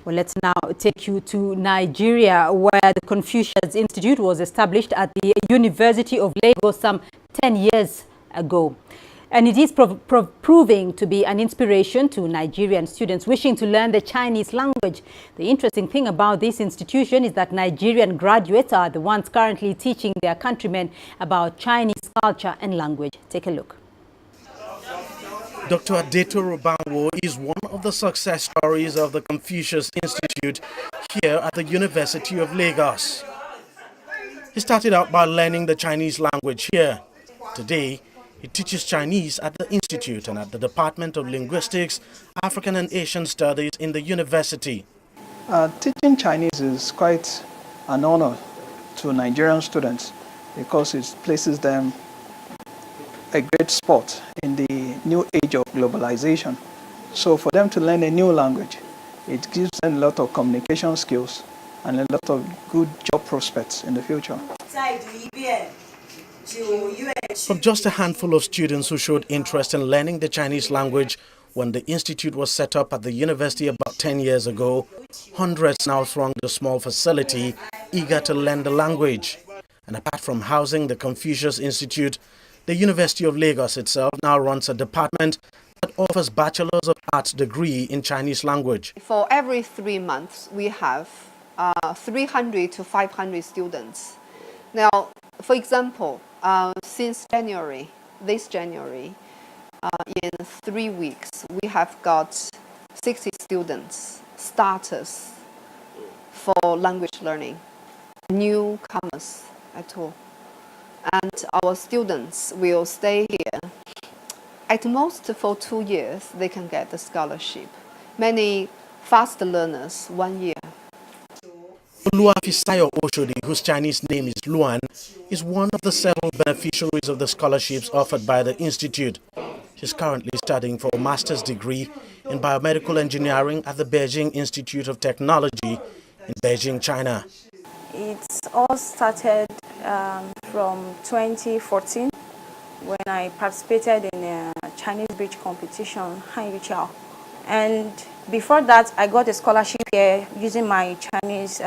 Well, let's now take you to Nigeria, where the Confucius Institute was established at the University of Lagos some 10 years ago. And it is proving to be an inspiration to Nigerian students wishing to learn the Chinese language. The interesting thing about this institution is that Nigerian graduates are the ones currently teaching their countrymen about Chinese culture and language. Take a look. Dr. Adetoro Banwo is one of the success stories of the Confucius Institute here at the University of Lagos. He started out by learning the Chinese language here. Today, he teaches Chinese at the Institute and at the Department of Linguistics, African and Asian Studies in the university. Teaching Chinese is quite an honor to Nigerian students because it places them a great spot in the new age of globalization. So for them to learn a new language, it gives them a lot of communication skills and a lot of good job prospects in the future. From just a handful of students who showed interest in learning the Chinese language when the institute was set up at the university about 10 years ago, hundreds now throng the small facility, eager to learn the language. And apart from housing the Confucius Institute, the University of Lagos itself now runs a department that offers Bachelors of Arts degree in Chinese language. For every 3 months, we have 300 to 500 students. Now, for example, since this January, in 3 weeks, we have got 60 students, starters for language learning, newcomers at all. And our students will stay here. At most for 2 years, they can get the scholarship. Many fast learners, 1 year. Oluwafisayo Oshodi, whose Chinese name is Luan, is one of the several beneficiaries of the scholarships offered by the institute. She's currently studying for a master's degree in biomedical engineering at the Beijing Institute of Technology in Beijing, China. It's all started from 2014 when I participated in a Chinese bridge competition, Hanyu. And before that, I got a scholarship here using my Chinese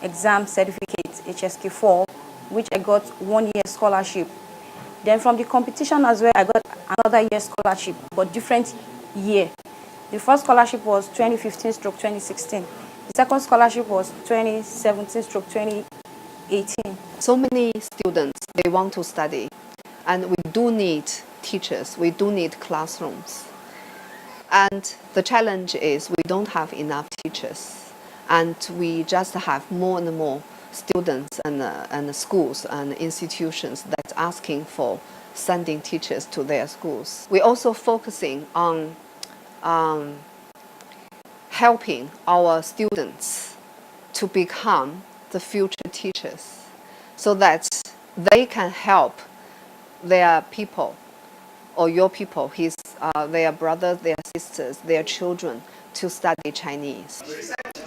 exam certificate, HSK4, which I got 1 year scholarship. Then from the competition as well, I got another year scholarship, but different year. The first scholarship was 2015/2016. The second scholarship was 2017/2018. So many students, they want to study, and we do need teachers, we do need classrooms. And the challenge is we don't have enough teachers, and we just have more and more students and schools and institutions that asking for sending teachers to their schools. We're also focusing on helping our students to become the future teachers so that they can help their people or your people, their brothers, their sisters, their children to study Chinese.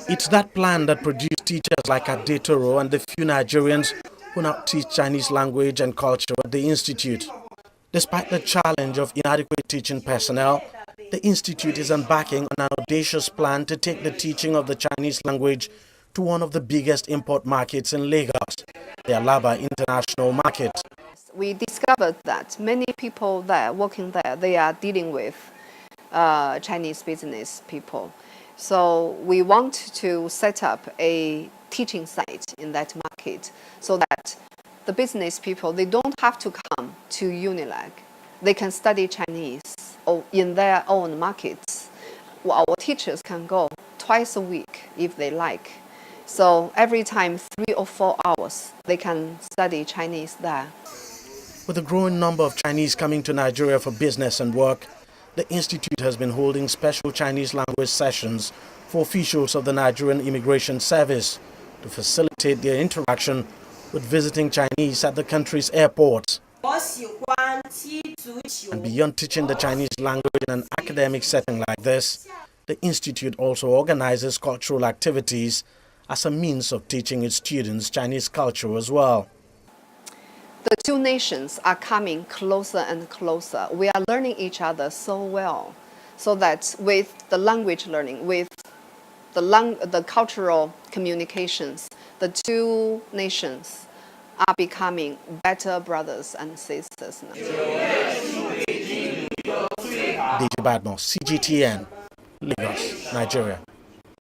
It's that plan that produced teachers like Adetoro and the few Nigerians who now teach Chinese language and culture at the institute. Despite the challenge of inadequate teaching personnel, the institute is embarking on an audacious plan to take the teaching of the Chinese language to one of the biggest import markets in Lagos, the Alaba International Market. We discovered that many people there, working there, they are dealing with Chinese business people. So we want to set up a teaching site in that market so that the business people, they don't have to come to Unilag. They can study Chinese in their own markets. Our teachers can go twice a week if they like. So every time 3 or 4 hours, they can study Chinese there. With a growing number of Chinese coming to Nigeria for business and work, the institute has been holding special Chinese language sessions for officials of the Nigerian Immigration Service to facilitate their interaction with visiting Chinese at the country's airports. And beyond teaching the Chinese language in an academic setting like this, the institute also organizes cultural activities as a means of teaching its students Chinese culture as well. The two nations are coming closer and closer. We are learning each other so well, so that with the language learning, with the cultural communications, the two nations are becoming better brothers and sisters now. DJ Badmo, CGTN, Lagos, Nigeria.